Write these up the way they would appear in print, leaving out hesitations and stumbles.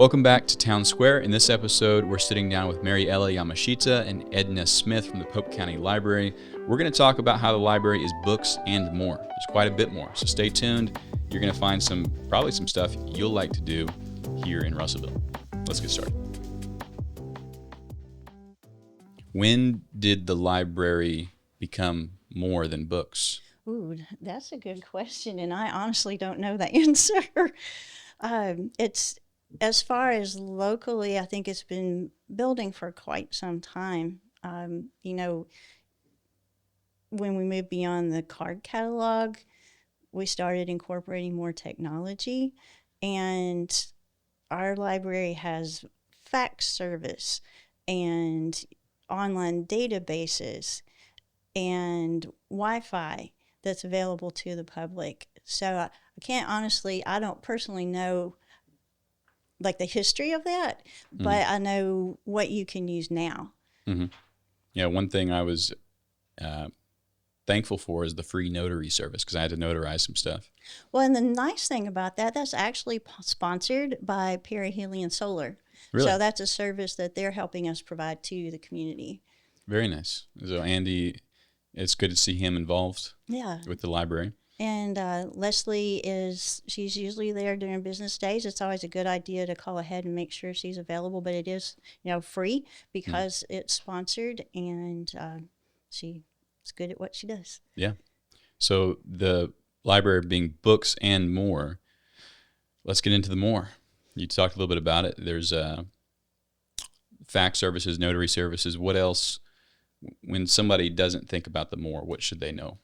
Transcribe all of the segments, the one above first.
Welcome back to Town Square. In this episode, we're sitting down with Mariella Yamashita and Edna Smith from the Pope County Library. We're going to talk about how the library is books and more. There's quite a bit more, so stay tuned. You're going to find probably some stuff you'll like to do here in Russellville. Let's get started. When did the library become more than books? Ooh, that's a good question, and I honestly don't know the answer. It's as far as locally, I think it's been building for quite some time. When we moved beyond the card catalog, we started incorporating more technology, and our library has fax service and online databases and Wi-Fi that's available to the public. So I don't personally know like the history of that, but I know what you can use now. Mm-hmm. Yeah, one thing I was thankful for is the free notary service because I had to notarize some stuff. Well, and the nice thing about that's actually sponsored by Perihelion Solar. Really? So that's a service that they're helping us provide to the community. Very nice. So Andy, it's good to see him involved with the library. And Leslie she's usually there during business days. It's always a good idea to call ahead and make sure she's available, but it is, free because it's sponsored, and she's good at what she does. Yeah. So the library being books and more, let's get into the more. You talked a little bit about it. There's fax services, notary services. What else? When somebody doesn't think about the more, what should they know?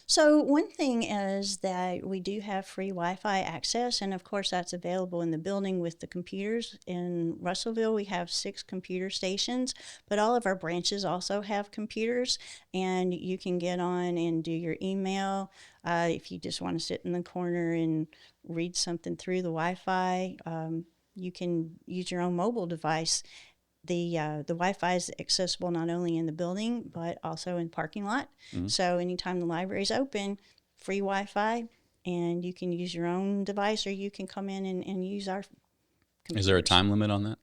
So one thing is that we do have free Wi-Fi access, and of course that's available in the building with the computers. In Russellville, we have 6 computer stations, but all of our branches also have computers, and you can get on and do your email. If you just want to sit in the corner and read something through the Wi-Fi, you can use your own mobile device. The Wi-Fi is accessible not only in the building, but also in parking lot. Mm-hmm. So anytime the library is open, free Wi-Fi, and you can use your own device, or you can come in and use our computers. Is there a time limit on that,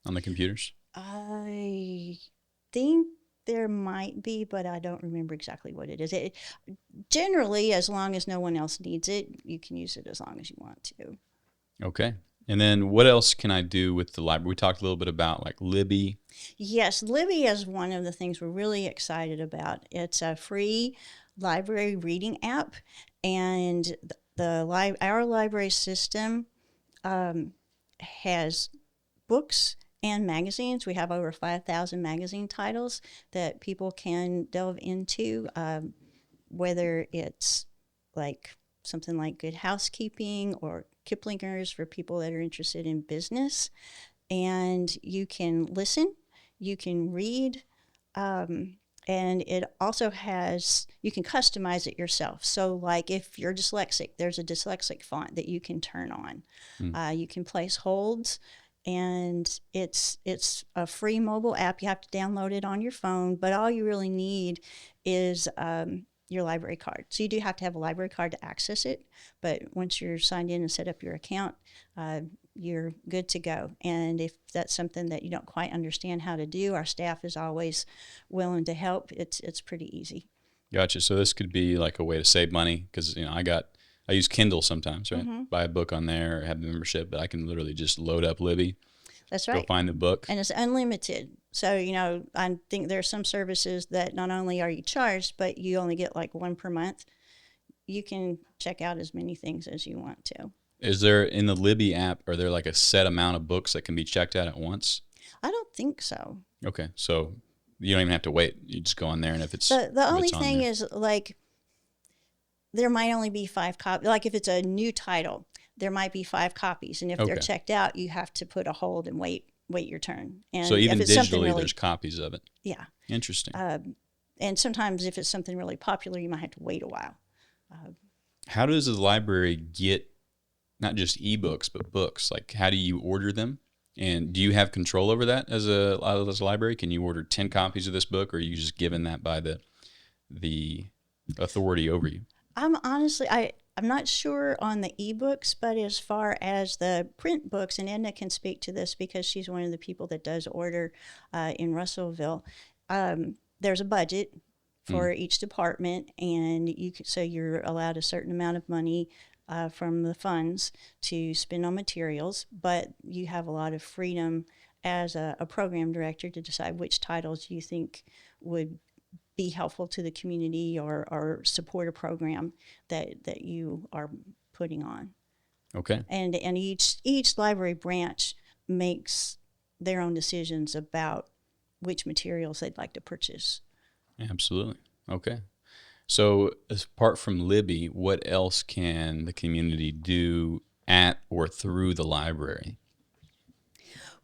on the computers? I think there might be, but I don't remember exactly what it is. Generally, as long as no one else needs it, you can use it as long as you want to. Okay. And then what else can I do with the library? We talked a little bit about like Libby. Yes, Libby is one of the things we're really excited about. It's a free library reading app, and our library system has books and magazines. We have over 5,000 magazine titles that people can delve into, whether it's like something like Good Housekeeping or Kiplinger's for people that are interested in business. And you can listen, you can read, and it also you can customize it yourself. So like if you're dyslexic, there's a dyslexic font that you can turn on. You can place holds, and it's a free mobile app. You have to download it on your phone, but all you really need is your library card. So you do have to have a library card to access it, but once you're signed in and set up your account, you're good to go. And if that's something that you don't quite understand how to do, our staff is always willing to help. It's pretty easy. Gotcha. So this could be like a way to save money because I use Kindle sometimes, right? Mm-hmm. Buy a book on there, have the membership, but I can literally just load up Libby. That's right. Go find the book. And it's unlimited. So, I think there are some services that not only are you charged, but you only get like one per month. You can check out as many things as you want to. Is there, in the Libby app, are there like a set amount of books that can be checked out at once? I don't think so. Okay. So you don't even have to wait. You just go on there, and if it's the only thing is like there might only be 5 copies. Like if it's a new title, there might be 5 copies, and if they're checked out, you have to put a hold and wait your turn. And so even digitally, there's copies of it. Yeah. Interesting. And sometimes if it's something really popular, you might have to wait a while. How does the library get not just eBooks, but books? Like, how do you order them? And do you have control over that as a library? Can you order 10 copies of this book, or are you just given that by the authority over you? I'm honestly, I'm not sure on the eBooks, but as far as the print books, and Edna can speak to this because she's one of the people that does order in Russellville. There's a budget for each department, and so you're allowed a certain amount of money from the funds to spend on materials, but you have a lot of freedom as a program director to decide which titles you think would be helpful to the community or support a program that you are putting on. Okay. And each library branch makes their own decisions about which materials they'd like to purchase. Absolutely. Okay. So apart from Libby, what else can the community do at or through the library?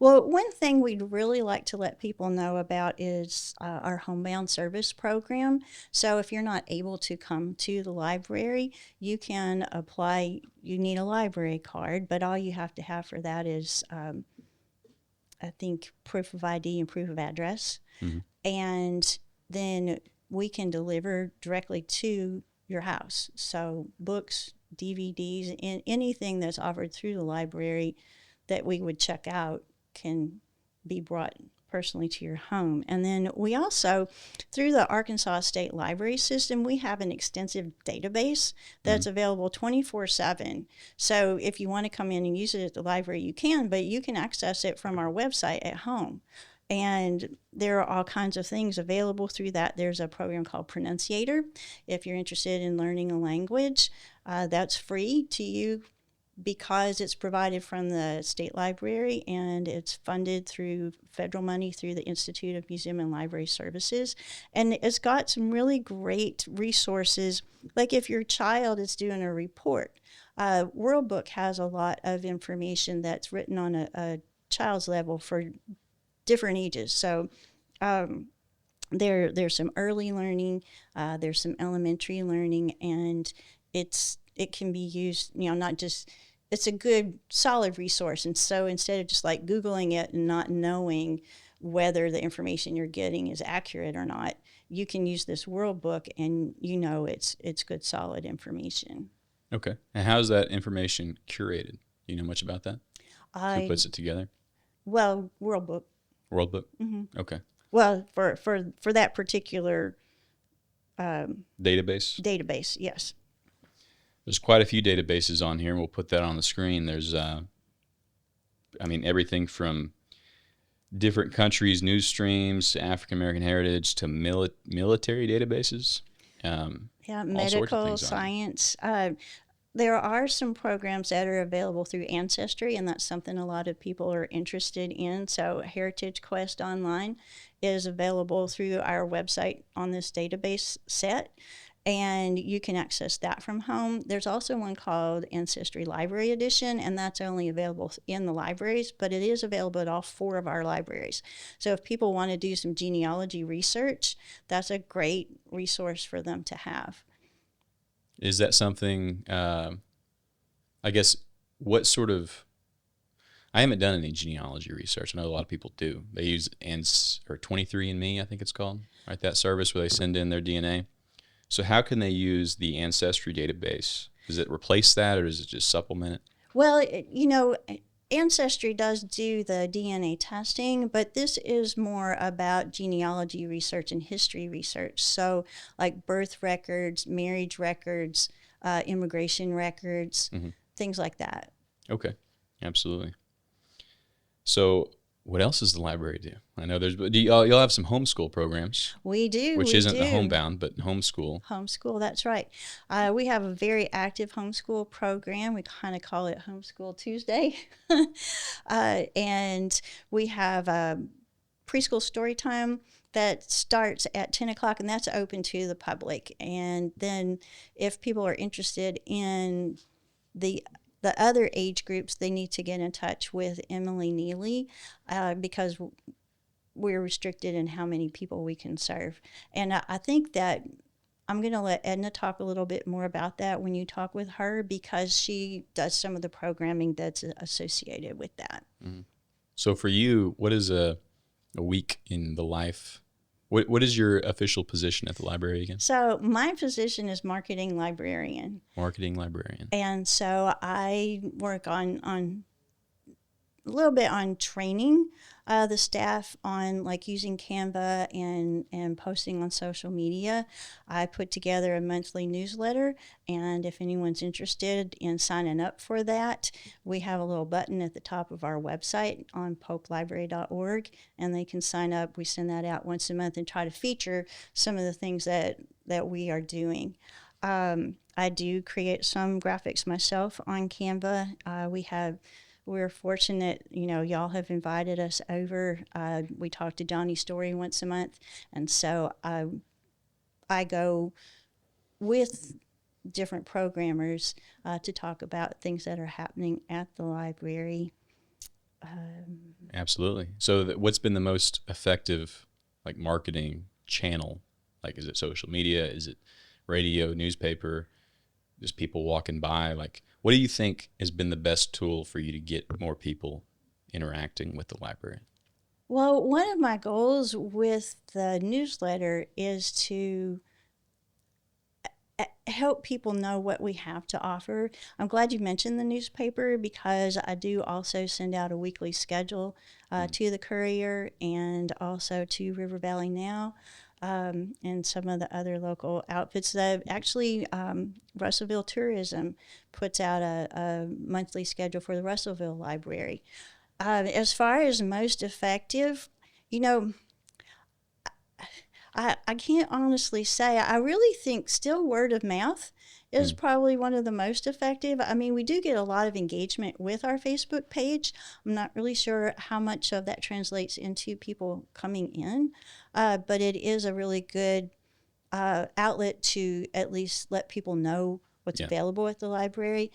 Well, one thing we'd really like to let people know about is our homebound service program. So if you're not able to come to the library, you can apply. You need a library card, but all you have to have for that is, I think, proof of ID and proof of address. Mm-hmm. And then we can deliver directly to your house. So books, DVDs, and anything that's offered through the library that we would check out can be brought personally to your home. And then we also, through the Arkansas State Library System, we have an extensive database that's available 24/7. So if you want to come in and use it at the library, you can, but you can access it from our website at home. And there are all kinds of things available through that. There's a program called Pronunciator. If you're interested in learning a language, that's free to you because it's provided from the state library and it's funded through federal money through the Institute of Museum and Library Services. And it's got some really great resources. Like if your child is doing a report, World Book has a lot of information that's written on a child's level for different ages. So there's some early learning, there's some elementary learning, and it can be used, not just, it's a good solid resource. And so instead of just like Googling it and not knowing whether the information you're getting is accurate or not, you can use this World Book and it's good solid information. Okay. And how's that information curated? Do you know much about that? Who puts it together? Well, World Book. World Book? Mm-hmm. Okay. Well, for that particular database, yes. There's quite a few databases on here, and we'll put that on the screen. There's, everything from different countries' news streams, African American heritage, to military databases. Medical, science. There are some programs that are available through Ancestry, and that's something a lot of people are interested in. So Heritage Quest Online is available through our website on this database set, and you can access that from home. There's also one called Ancestry Library Edition, and that's only available in the libraries, but it is available at all 4 of our libraries. So if people want to do some genealogy research, that's a great resource for them to have. Is that something, I guess, what sort of, I haven't done any genealogy research. I know a lot of people do. They use 23andMe, I think it's called, right? That service where they send in their DNA. So how can they use the Ancestry database? Does it replace that, or does it just supplement it? Well, Ancestry does do the DNA testing, but this is more about genealogy research and history research. So like birth records, marriage records, immigration records, things like that. Okay, absolutely. So what else does the library do? I know you'll have some homeschool programs. We do. Which isn't the homebound, but homeschool. Homeschool, that's right. We have a very active homeschool program. We kind of call it Homeschool Tuesday. And we have preschool story time that starts at 10 o'clock, and that's open to the public. And then if people are interested in the other age groups, they need to get in touch with Emily Neely because we're restricted in how many people we can serve. And I think that I'm going to let Edna talk a little bit more about that when you talk with her, because she does some of the programming that's associated with that. Mm-hmm. So for you, what is a week in the life? What is your official position at the library again? So my position is marketing librarian. Marketing librarian. And so I work on a little bit on training the staff on like using Canva and posting on social media. I put together a monthly newsletter, and if anyone's interested in signing up for that, we have a little button at the top of our website on popelibrary.org, and they can sign up. We send that out once a month and try to feature some of the things that we are doing. I do create some graphics myself on Canva. We're fortunate, y'all have invited us over. We talk to Johnny Story once a month. And so I go with different programmers to talk about things that are happening at the library. Absolutely. So what's been the most effective like marketing channel? Like, is it social media? Is it radio, newspaper, just people walking by? Like, what do you think has been the best tool for you to get more people interacting with the library? Well, one of my goals with the newsletter is to help people know what we have to offer. I'm glad you mentioned the newspaper because I do also send out a weekly schedule to the Courier and also to River Valley Now. And some of the other local outfits that actually Russellville Tourism puts out a monthly schedule for the Russellville Library. As far as most effective, I can't honestly say. I really think still word of mouth is probably one of the most effective. I mean, we do get a lot of engagement with our Facebook page. I'm not really sure how much of that translates into people coming in, but it is a really good outlet to at least let people know what's available at the library.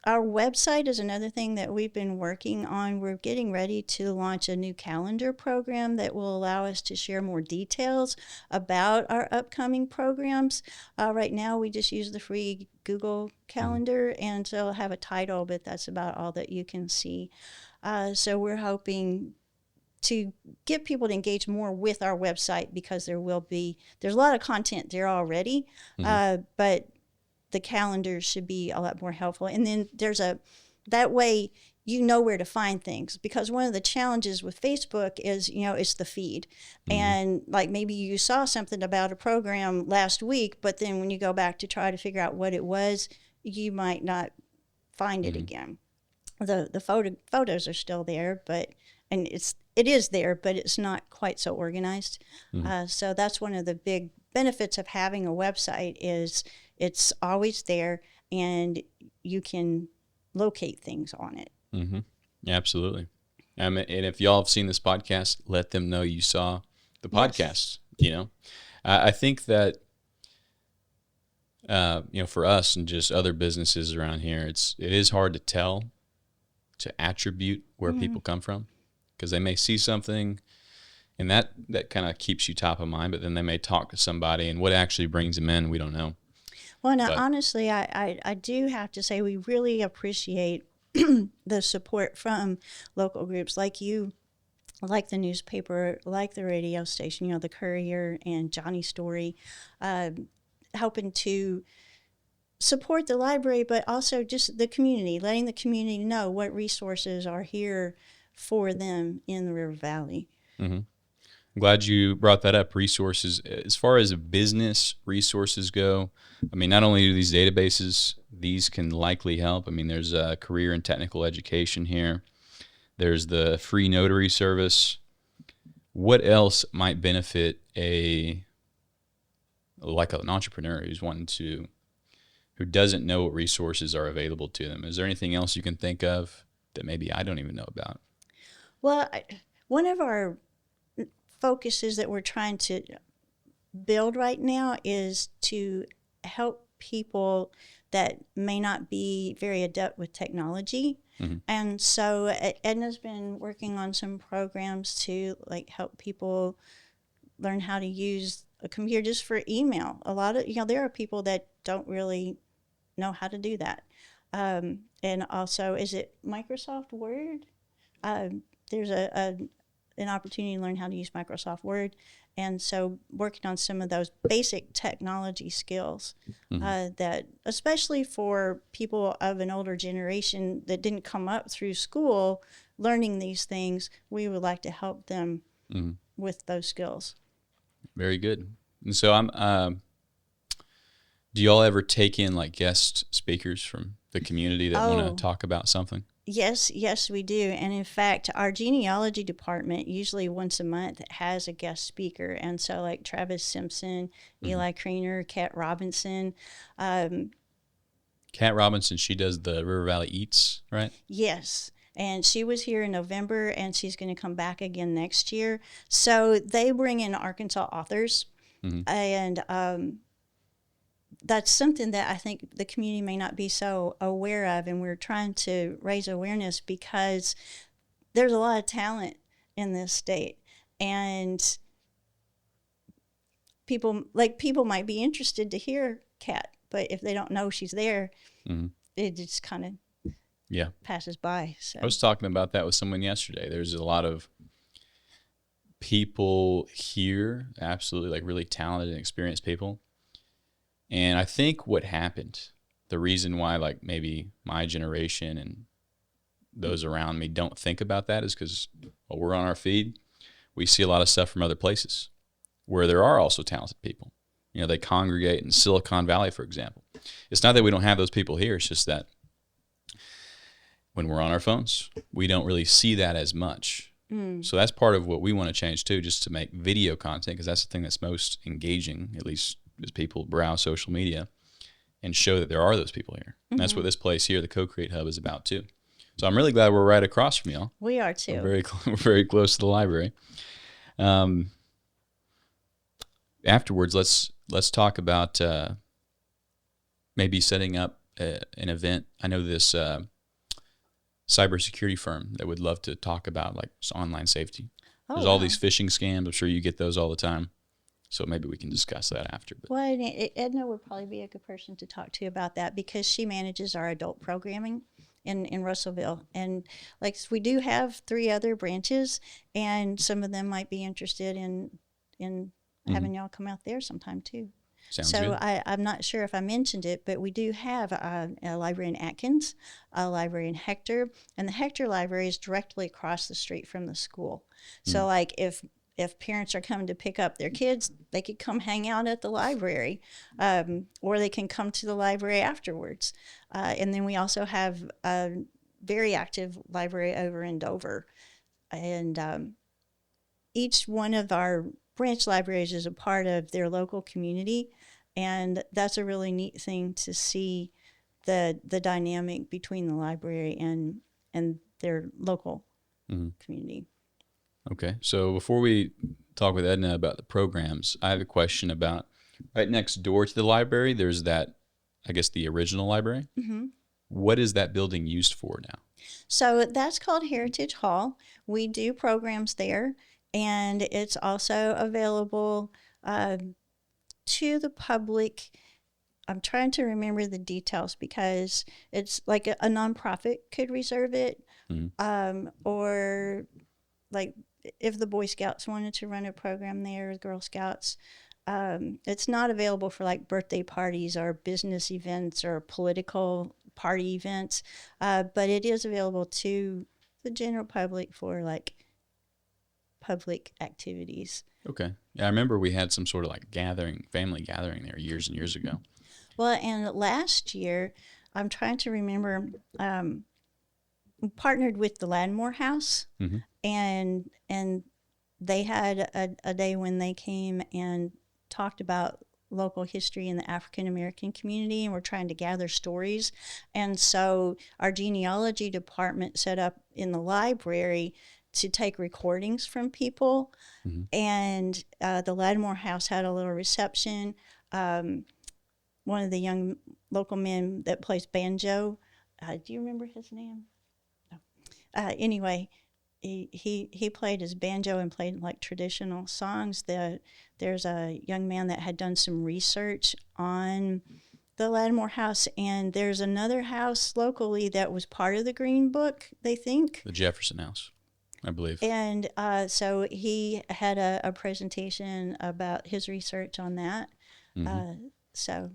Our website is another thing that we've been working on. We're getting ready to launch a new calendar program that will allow us to share more details about our upcoming programs. Right now, we just use the free Google Calendar, and so it'll have a title, but that's about all that you can see. So we're hoping to get people to engage more with our website because there's a lot of content there already, but the calendar should be a lot more helpful. And then that way you know where to find things, because one of the challenges with Facebook is, it's the feed. And like maybe you saw something about a program last week, but then when you go back to try to figure out what it was, you might not find it again. The photos are still there, and it is there, but it's not quite so organized. So that's one of the big benefits of having a website is it's always there and you can locate things on it. Absolutely. And if y'all have seen this podcast, let them know you saw the podcast. I think that for us and just other businesses around here, it is hard to attribute where people come from, because they may see something and that kind of keeps you top of mind, but then they may talk to somebody and what actually brings them in, we don't know. Well, now, honestly, I do have to say we really appreciate the support from local groups like you, like the newspaper, like the radio station, the Courier and Johnny Story, helping to support the library, but also just the community, letting the community know what resources are here for them in the River Valley. I'm glad you brought that up, resources. As far as business resources go, I mean, not only do these databases, these can likely help. I mean, there's a career and technical education here. There's the free notary service. What else might benefit an entrepreneur who doesn't know what resources are available to them? Is there anything else you can think of that maybe I don't even know about? Well, one of our focuses that we're trying to build right now is to help people that may not be very adept with technology. And so Edna's been working on some programs to help people learn how to use a computer just for email. A lot of, there are people that don't really know how to do that. And also, is it Microsoft Word? There's an opportunity to learn how to use Microsoft Word. And so working on some of those basic technology skills that, especially for people of an older generation that didn't come up through school learning these things, we would like to help them with those skills. Very good. And so do y'all ever take in like guest speakers from the community that want to talk about something? Yes, we do. And in fact, our genealogy department usually once a month has a guest speaker. And so like Travis Simpson, Eli Creener, Kat Robinson. Kat Robinson, she does the River Valley Eats, right? Yes. And she was here in November, and she's going to come back again next year. So they bring in Arkansas authors. And that's something that I think the community may not be so aware of, and we're trying to raise awareness because there's a lot of talent in this state, and people might be interested to hear Kat, but if they don't know she's there, it just kind of passes by. So I was talking about that with someone yesterday. There's a lot of people here, absolutely like really talented and experienced people. And I think what happened, the reason why like maybe my generation and those around me don't think about that is because while we're on our feed, we see a lot of stuff from other places where there are also talented people. You know, they congregate in Silicon Valley, for example. It's not that we don't have those people here. It's just that when we're on our phones, we don't really see that as much. So that's part of what we want to change too, just to make video content, because that's the thing that's most engaging, at least as people browse social media, and show that there are those people here. And that's what this place here, the Co-Create Hub, is about too. So I'm really glad we're right across from y'all. we are too. We're very close to the library. Afterwards, let's talk about maybe setting up an event. I know this cybersecurity firm that would love to talk about like online safety. There's all these phishing scams. I'm sure you get those all the time. So maybe we can discuss that after. But. Well, Edna would probably be a good person to talk to about that because she manages our adult programming in Russellville. And like we do have 3 other branches, and some of them might be interested in having y'all come out there sometime too. Sounds good. I'm not sure if I mentioned it, but we do have a library in Atkins, a library in Hector, and the Hector library is directly across the street from the school. So like if parents are coming to pick up their kids, they could come hang out at the library, or they can come to the library afterwards. And then we also have a very active library over in Dover. And each one of our branch libraries is a part of their local community, and that's a really neat thing to see the dynamic between the library and their local community. Okay, so before we talk with Edna about the programs, I have a question about right next door to the library, there's that, I guess, the original library. What is that building used for now? So that's called Heritage Hall. We do programs there, and it's also available to the public. I'm trying to remember the details because it's like a nonprofit could reserve it, or like if the Boy Scouts wanted to run a program there, Girl Scouts. It's not available for like birthday parties or business events or political party events, but it is available to the general public for like public activities. Okay. Yeah, I remember we had some sort of like family gathering there years and years ago. Well, and last year, I'm trying to remember, we partnered with the Ladmore House, and they had a day when they came and talked about local history in the African American community, and we're trying to gather stories. And so our genealogy department set up in the library to take recordings from people, and the Ladmore House had a little reception. One of the young local men that plays banjo, do you remember his name? No. Anyway, he played his banjo and played like traditional songs. There's a young man that had done some research on the Ladmore House, and there's another house locally that was part of the Green Book, they think. The Jefferson House. I believe. And so he had a presentation about his research on that. Mm-hmm. So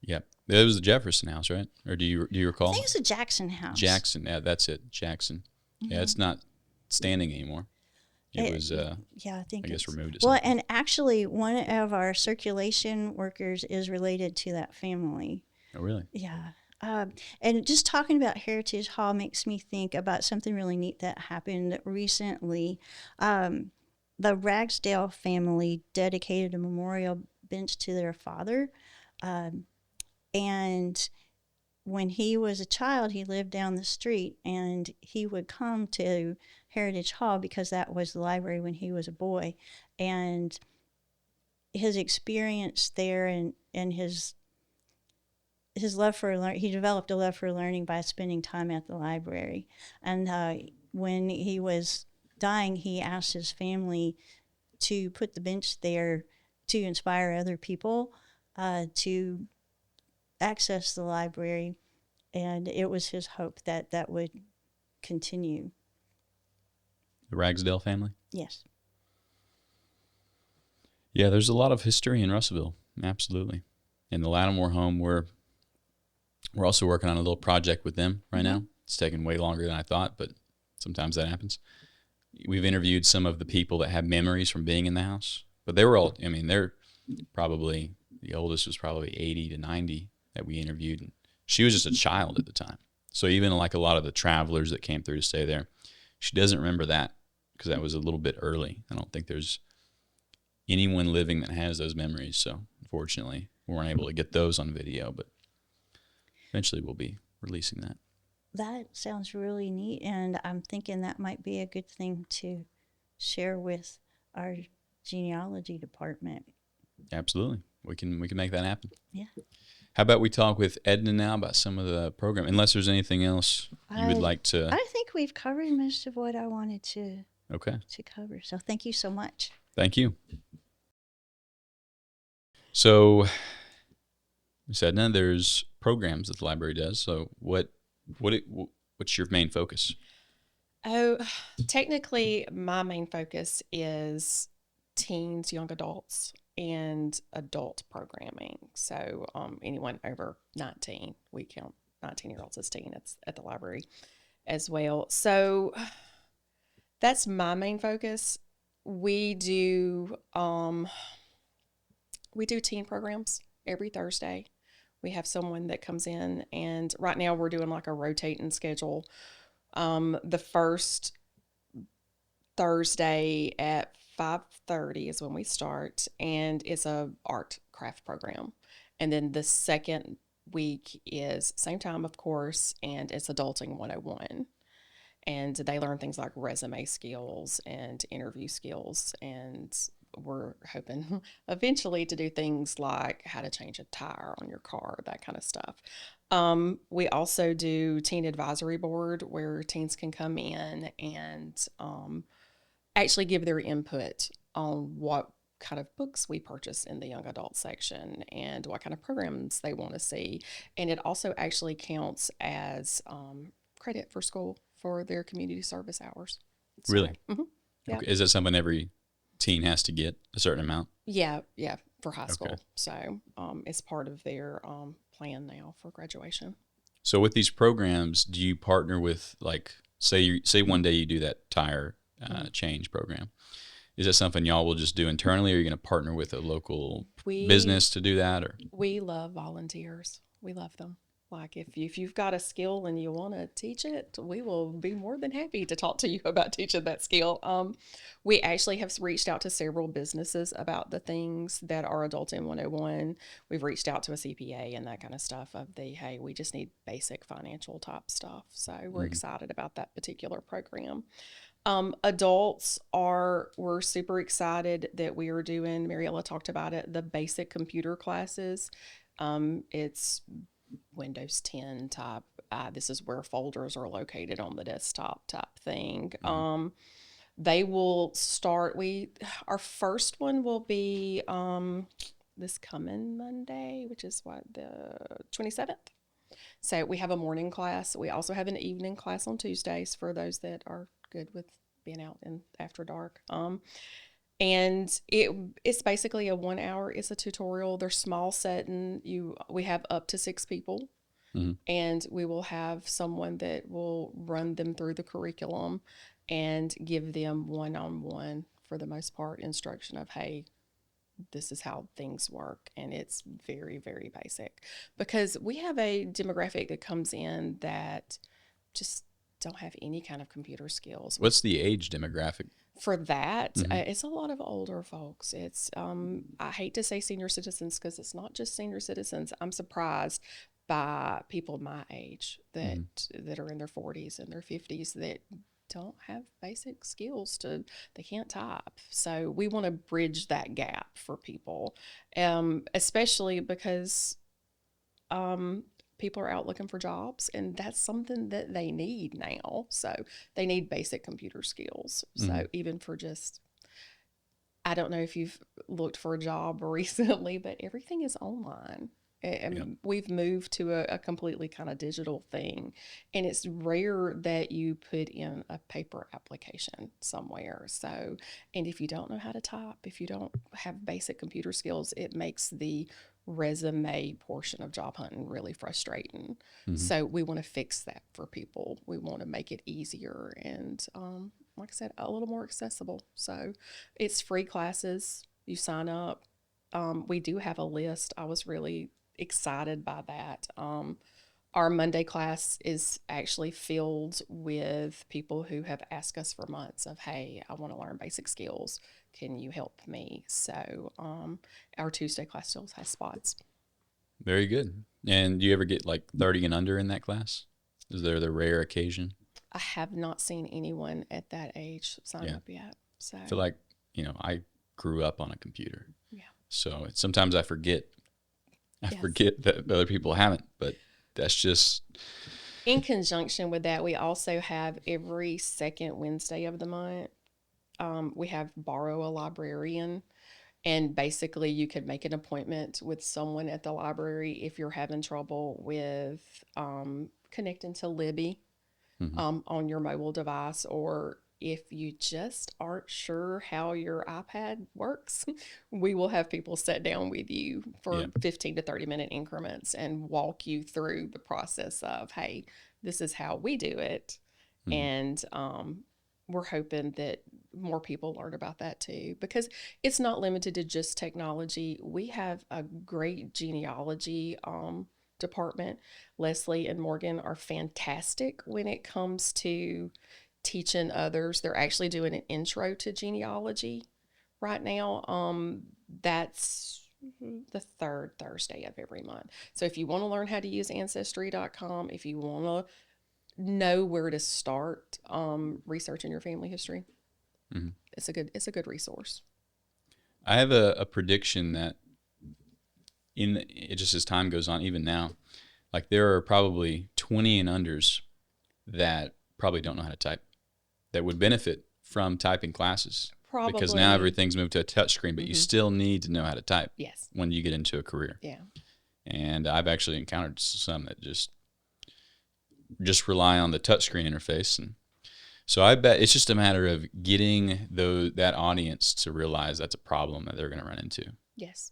Yep. It was the Jefferson House, right? Or do you I recall? think it's a Jackson House. Jackson. Yeah, that's it. Jackson. Yeah, it's not standing anymore. It was, Yeah, I think I guess, it's removed at well, some point. and actually, one of our circulation workers is related to that family. Oh, really? Yeah. And just talking about Heritage Hall makes me think about something really neat that happened recently. The Ragsdale family dedicated a memorial bench to their father. And when he was a child, he lived down the street and he would come to Heritage Hall because that was the library when he was a boy. And his experience there and his love for learning, he developed a love for learning by spending time at the library. And when he was dying, he asked his family to put the bench there to inspire other people to access the library. And it was his hope that that would continue. The Ragsdale family? Yes. Yeah, there's a lot of history in Russellville. Absolutely. In the Lattimore home, we're also working on a little project with them right now. It's taken way longer than I thought, but sometimes that happens. We've interviewed some of the people that have memories from being in the house, but they were all, I mean, they're probably, the oldest was probably 80 to 90 that we interviewed. And she was just a child at the time. So even like a lot of the travelers that came through to stay there, she doesn't remember that because that was a little bit early. I don't think there's anyone living that has those memories. So unfortunately, we weren't able to get those on video, but eventually we'll be releasing that. That sounds really neat. And I'm thinking that might be a good thing to share with our genealogy department. Absolutely. We can make that happen. Yeah. How about we talk with Edna now about some of the program, unless there's anything else you would like to. I think we've covered most of what I wanted to cover. So thank you so much. Thank you. So, Ms. Edna, there's programs that the library does. So what's your main focus? Oh, technically, my main focus is teens, young adults, and adult programming. So anyone over 19, we count 19-year-olds as teen at the library as well. So that's my main focus. We do teen programs every Thursday. We have someone that comes in, and right now we're doing like a rotating schedule. The first Thursday at 5:30 is when we start, and it's a art craft program. And then the second week is same time, of course, and it's Adulting 101. And they learn things like resume skills and interview skills, and we're hoping eventually to do things like how to change a tire on your car, that kind of stuff. We also do Teen Advisory Board, where teens can come in and actually give their input on what kind of books we purchase in the young adult section and what kind of programs they want to see. And it also actually counts as credit for school for their community service hours. So, Really? Yeah. Okay. Is that something every teen has to get a certain amount? Yeah, for high school. Okay. So it's part of their plan now for graduation. So with these programs, do you partner with, like, say one day you do that tire change program? Is that something y'all will just do internally, or are you going to partner with a local business to do that? Or we love volunteers. We love them. Like if you've got a skill and you want to teach it, we will be more than happy to talk to you about teaching that skill. We actually have reached out to several businesses about the things that are Adulting 101. We've reached out to a CPA and that kind of stuff hey, we just need basic financial type stuff. So we're excited about that particular program. Adults we're super excited that we are doing, Mariella talked about it, the basic computer classes. It's Windows 10 type. This is where folders are located on the desktop type thing. They will start. Our first one will be this coming Monday, which is the 27th. So we have a morning class. We also have an evening class on Tuesdays for those that are good with being out in after dark. And it's basically a 1 hour. It's a tutorial. They're small setting. We have up to 6 people, and we will have someone that will run them through the curriculum and give them one-on-one, for the most part, instruction of, hey, this is how things work. And it's very, very basic, because we have a demographic that comes in that just don't have any kind of computer skills. What's the age demographic? For that, it's a lot of older folks. It's I hate to say senior citizens, because it's not just senior citizens. I'm surprised by people my age that are in their 40s and their 50s that don't have basic skills they can't type. So we want to bridge that gap for people, especially because people are out looking for jobs, and that's something that they need now. So they need basic computer skills. So even for just, I don't know if you've looked for a job recently, but everything is online. And we've moved to a completely kind of digital thing, and it's rare that you put in a paper application somewhere. So, and if you don't know how to type, if you don't have basic computer skills, it makes the resume portion of job hunting really frustrating. So we want to fix that for people. We want to make it easier and, like I said, a little more accessible. So it's free classes. You sign up. We do have a list. I was really excited by that. Our Monday class is actually filled with people who have asked us for months of, hey, I want to learn basic skills. Can you help me? So our Tuesday class still has spots. Very good. And do you ever get like 30 and under in that class? Is there the rare occasion? I have not seen anyone at that age sign up yet. So I feel like, I grew up on a computer. Yeah. So sometimes I forget that other people haven't, but that's just. In conjunction with that, we also have every second Wednesday of the month, we have Borrow a Librarian. And basically you could make an appointment with someone at the library if you're having trouble with connecting to Libby on your mobile device, or if you just aren't sure how your iPad works, we will have people sit down with you for 15 to 30 minute increments and walk you through the process of, hey, this is how we do it. And we're hoping that more people learn about that too, because it's not limited to just technology. We have a great genealogy department. Leslie and Morgan are fantastic when it comes to teaching others. They're actually doing an intro to genealogy right now. That's the third Thursday of every month. So if you want to learn how to use Ancestry.com, if you want to know where to start researching your family history, it's a good resource. I have a prediction that just as time goes on, even now, like there are probably 20 and unders that probably don't know how to type, that would benefit from typing classes. Probably. Because now everything's moved to a touch screen, but you still need to know how to type when you get into a career. Yeah. And I've actually encountered some that just rely on the touchscreen interface. And so I bet it's just a matter of getting that audience to realize that's a problem that they're going to run into. Yes.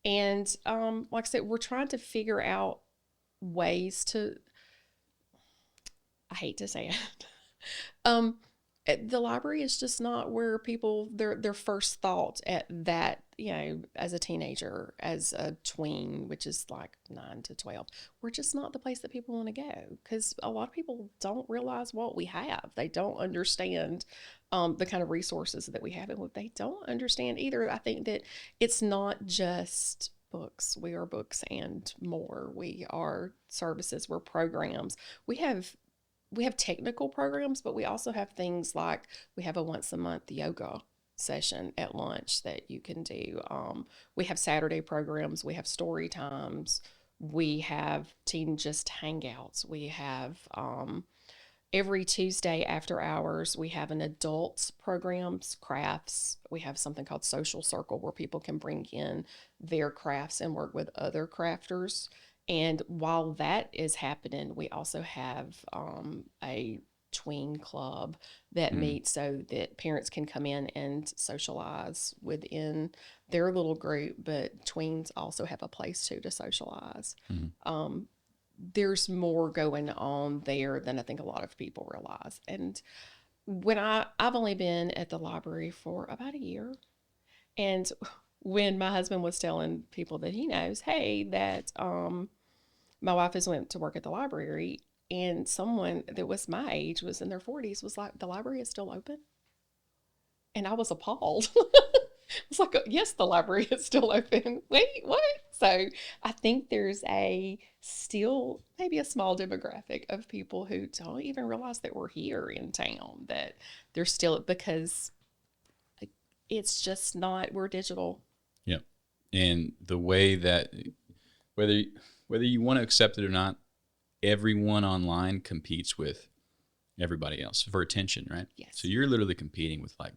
And like I said, we're trying to figure out ways to, I hate to say it, the library is just not where people, their first thought at that, as a teenager, as a tween, which is like 9 to 12, we're just not the place that people want to go, because a lot of people don't realize what we have. They don't understand the kind of resources that we have, and what they don't understand either. I think that it's not just books. We are books and more. We are services. We're programs. We have technical programs, but we also have things like we have a once a month yoga session at lunch that you can do. We have Saturday programs. We have story times. We have teen just hangouts. We have every Tuesday after hours, we have an adults programs, crafts. We have something called Social Circle where people can bring in their crafts and work with other crafters. And while that is happening, we also have a tween club that meets so that parents can come in and socialize within their little group, but tweens also have a place too to socialize. There's more going on there than I think a lot of people realize. And when I've only been at the library for about a year, and when my husband was telling people that he knows, hey, that my wife has went to work at the library, and someone that was my age, was in their 40s, was like, the library is still open? And I was appalled. It's like, yes, the library is still open. Wait, what? So I think there's still maybe a small demographic of people who don't even realize that we're here in town, that they're still, because it's just not, we're digital. Yeah. And the way that, whether you want to accept it or not, everyone online competes with everybody else for attention, right? Yes. So you're literally competing with like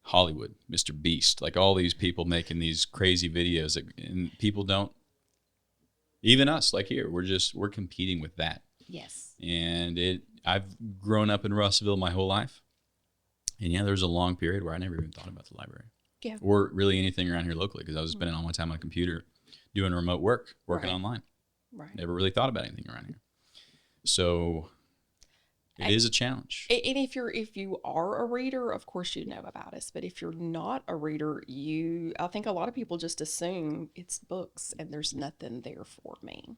Hollywood, Mr. Beast, like all these people making these crazy videos and people don't, even us, like here, we're competing with that. Yes. And I've grown up in Russellville my whole life. And yeah, there was a long period where I never even thought about the library. Yeah. Or really anything around here locally, because I was spending all my time on a computer doing remote work, working online. Right. Never really thought about anything around here. So it is a challenge. And if you are a reader, of course you know about us. But if you're not a reader, I think a lot of people just assume it's books and there's nothing there for me.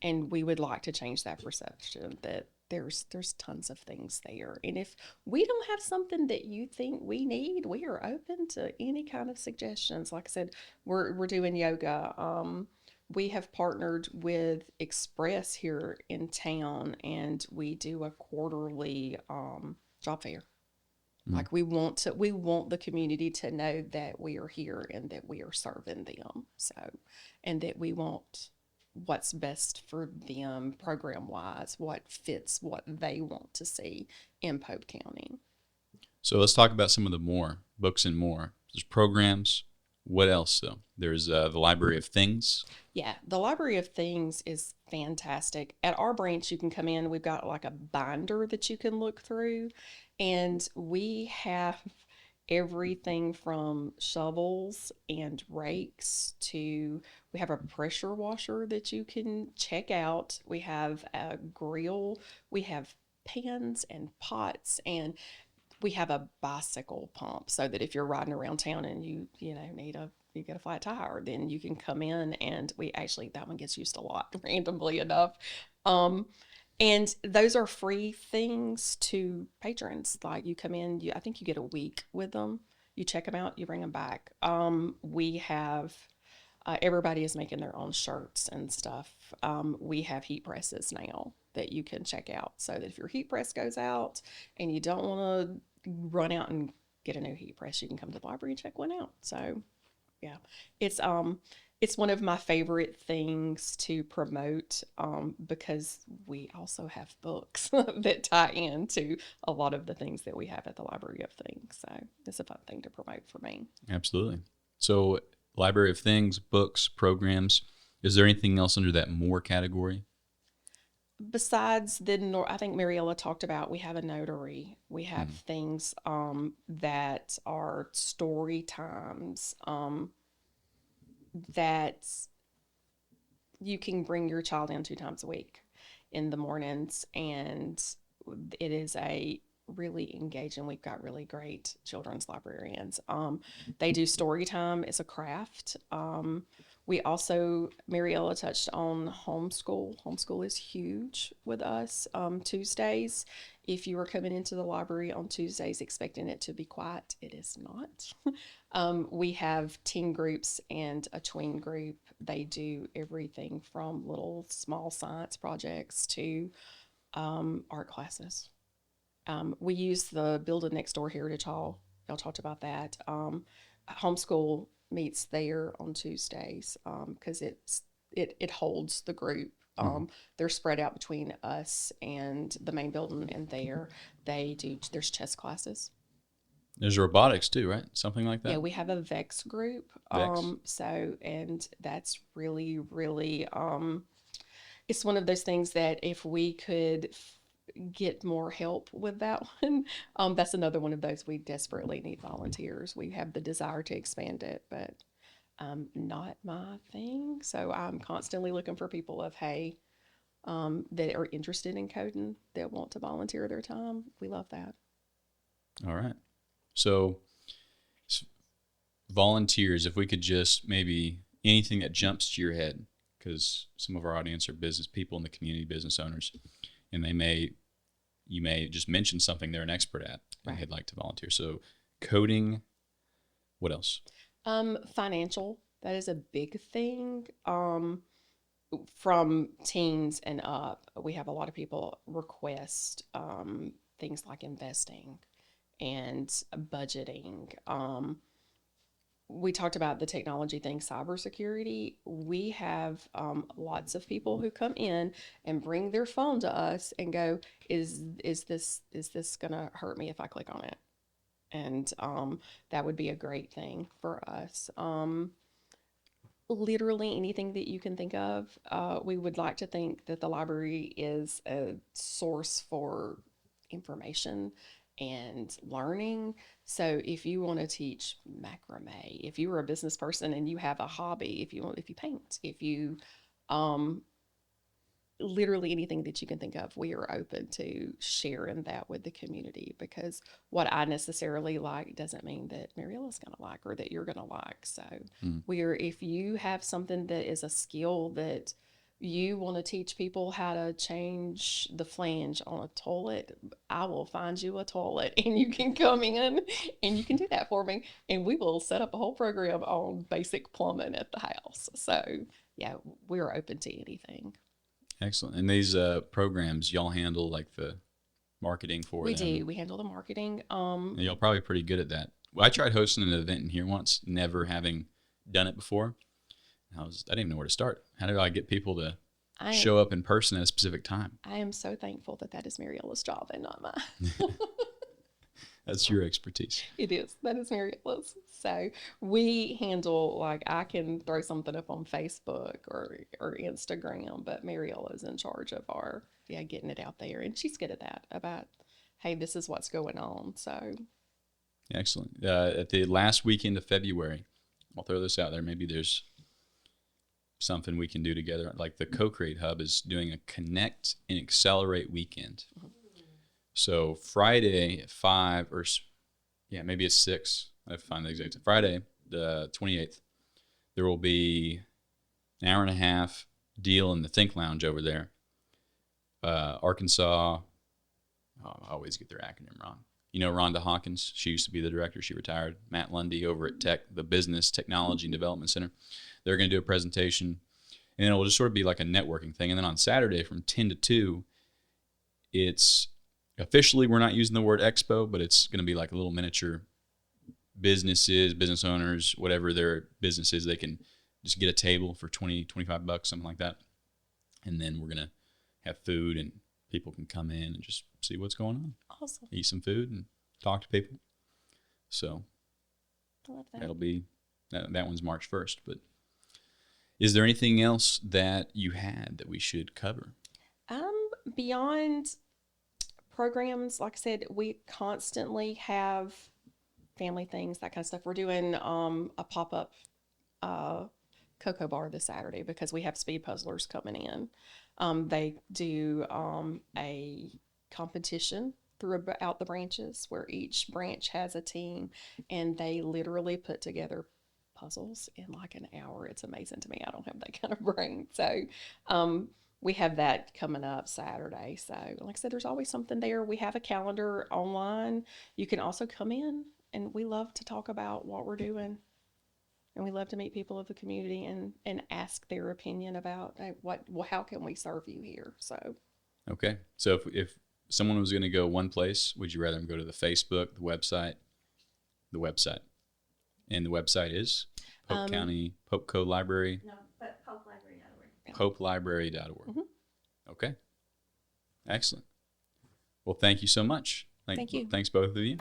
And we would like to change that perception, that there's tons of things there. And if we don't have something that you think we need, we are open to any kind of suggestions. Like I said, we're doing yoga. We have partnered with Express here in town, and we do a quarterly job fair. Like we want the community to know that we are here and that we are serving them. So, and that we want what's best for them program wise, what fits what they want to see in Pope County. So let's talk about some of the more books and more. There's programs. What else though? There's the Library of Things. Yeah, the Library of Things is fantastic. At our branch, you can come in. We've got like a binder that you can look through, and we have everything from shovels and rakes to, we have a pressure washer that you can check out. We have a grill. We have pans and pots, and we have a bicycle pump, so that if you're riding around town and you get a flat tire, then you can come in, and that one gets used a lot, randomly enough. And those are free things to patrons. Like you come in, I think you get a week with them. You check them out, you bring them back. We have, everybody is making their own shirts and stuff. We have heat presses now that you can check out, so that if your heat press goes out and you don't want to run out and get a new heat press, you can come to the library and check one out. So yeah, it's one of my favorite things to promote, because we also have books that tie into a lot of the things that we have at the Library of Things. So it's a fun thing to promote for me. Absolutely. So Library of Things, books, programs. Is there anything else under that more category? Besides I think Mariella talked about, we have a notary. We have things that are story times, that you can bring your child in 2 times a week in the mornings, and it is a really engaging. We've got really great children's librarians. They do story time. It's a craft. We also, Mariella touched on homeschool. Homeschool is huge with us. Tuesdays, if you are coming into the library on Tuesdays expecting it to be quiet, it is not. We have teen groups and a tween group. They do everything from little small science projects to art classes. We use the Building Next Door Heritage Hall. Y'all talked about that. Homeschool meets there on Tuesdays, because it holds the group. They're spread out between us and the main building, and there's chess classes. There's robotics too, right? Something like that. Yeah, we have a VEX group. VEX. And that's really, really, it's one of those things that if we could get more help with that one. That's another one of those we desperately need volunteers. We have the desire to expand it, but not my thing. So I'm constantly looking for people that are interested in coding, that want to volunteer their time. We love that. All right. So volunteers, if we could just maybe anything that jumps to your head, because some of our audience are business people in the community, business owners, and you may just mention something they're an expert at and they'd like to volunteer. So coding, what else? Financial, that is a big thing. From teens and up, we have a lot of people request things like investing and budgeting. We talked about the technology thing, cybersecurity. We have lots of people who come in and bring their phone to us and go, is this gonna hurt me if I click on it? And that would be a great thing for us. Literally anything that you can think of. We would like to think that the library is a source for information and learning. So if you want to teach macrame, if you were a business person and you have a hobby, if you paint, if you literally anything that you can think of, we are open to sharing that with the community, because what I necessarily like doesn't mean that Mariella's going to like or that you're going to like. So if you have something that is a skill that you want to teach people how to change the flange on a toilet, I will find you a toilet and you can come in and you can do that for me. And we will set up a whole program on basic plumbing at the house. So yeah, we're open to anything. Excellent. And these programs, y'all handle like the marketing for them? We do. We handle the marketing. And y'all probably pretty good at that. Well, I tried hosting an event in here once, never having done it before. I didn't even know where to start. How do I get people to show up in person at a specific time? I am so thankful that is Mariella's job and not mine. That's your expertise. It is. That is Mariella's. So we handle, like, I can throw something up on Facebook or Instagram, but Mariella's in charge of our, getting it out there. And she's good at that, about, hey, this is what's going on. So excellent. At the last weekend of February, I'll throw this out there. Maybe there's something we can do together. Like the Co-Create Hub is doing a Connect and Accelerate weekend. So Friday at 5 or maybe it's 6. I have to find the exact. Friday, the 28th, there will be an hour and a half deal in the Think Lounge over there. Arkansas, I always get their acronym wrong. You know Rhonda Hawkins? She used to be the director. She retired. Matt Lundy over at the Business Technology and Development Center. They're going to do a presentation, and it'll just sort of be like a networking thing. And then on Saturday from 10 to 2, it's officially, we're not using the word expo, but it's going to be like a little miniature business owners, whatever their business is, they can just get a table for $20-$25, something like that. And then we're going to have food and people can come in and just see what's going on. Awesome. Eat some food and talk to people. So I love that. That'll be, that one's March 1st. But is there anything else that you had that we should cover? Beyond programs, like I said, we constantly have family things, that kind of stuff. We're doing a pop-up cocoa bar this Saturday because we have speed puzzlers coming in. They do a competition throughout the branches where each branch has a team, and they literally put together puzzles in like an hour. It's amazing to me. I don't have that kind of brain. So we have that coming up Saturday. So like I said, there's always something there. We have a calendar online. You can also come in, and we love to talk about what we're doing. And we love to meet people of the community and ask their opinion about how can we serve you here. So okay. So if someone was going to go one place, would you rather them go to the Facebook, the website? And the website is Pope County, Pope Co Library? No, but popelibrary.org. Popelibrary.org. Mm-hmm. Okay. Excellent. Well, thank you so much. Thank you. Thanks both of you.